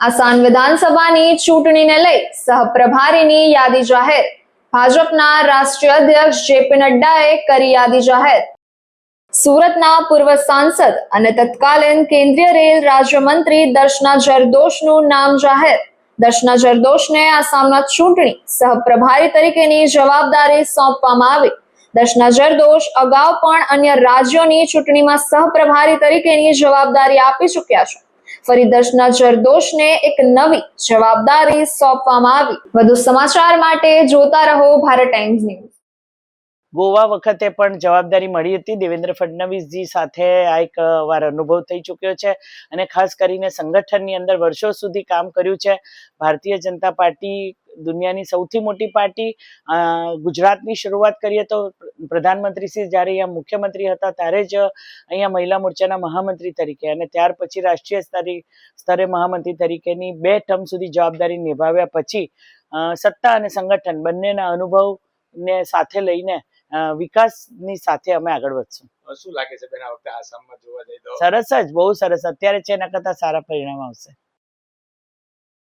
આસામ વિધાનસભાની ચૂંટણીને લઈ સહપ્રભારીની યાદી જાહેર. ભાજપના રાષ્ટ્રીય અધ્યક્ષ જેપી નડ્ડાએ કરી યાદી જાહેર. સુરતના પૂર્વ સાંસદ અને તત્કાલીન કેન્દ્રીય રેલ રાજ્યમંત્રી દર્શના જરદોશનું નામ જાહેર. દર્શના જરદોશને આસામના ચૂંટણી સહપ્રભારી તરીકેની જવાબદારી સોંપવામાં આવી. દર્શના જરદોશ અગાઉ પણ અન્ય રાજ્યોની ચૂંટણીમાં સહપ્રભારી તરીકેની જવાબદારી આપી ચૂક્યા છે. ફરી દર્શના જરદોશને એક નવી જવાબદારી સોંપવામાં આવી. વધુ સમાચાર માટે જોતા રહો ભારત ટાઈમ્સ ન્યૂઝ. ગોવા વખતે પણ જવાબદારી મળી હતી. દેવેન્દ્ર ફડણવીસજી સાથે આ એક વાર અનુભવ થઈ ચૂક્યો છે અને ખાસ કરીને સંગઠનની અંદર વર્ષો સુધી કામ કર્યું છે. ભારતીય જનતા પાર્ટી દુનિયાની સૌથી મોટી પાર્ટી. ગુજરાતની શરૂઆત કરીએ તો પ્રધાનમંત્રી શ્રી જ્યારે અહીંયા મુખ્યમંત્રી હતા ત્યારે જ અહીંયા મહિલા મોરચાના મહામંત્રી તરીકે અને ત્યાર પછી રાષ્ટ્રીય સ્તરે મહામંત્રી તરીકેની 2 ટર્મ સુધી જવાબદારી નિભાવ્યા પછી સત્તા અને સંગઠન બંનેના અનુભવને સાથે લઈને વિકાસની સાથે અમે આગળ વધશું. શું લાગે છે બેન આ વખતે આસામમાં જોવા જઈએ તો? સરસ જ, બહુ સરસ. અત્યારે છે એના કરતા સારા પરિણામ આવશે.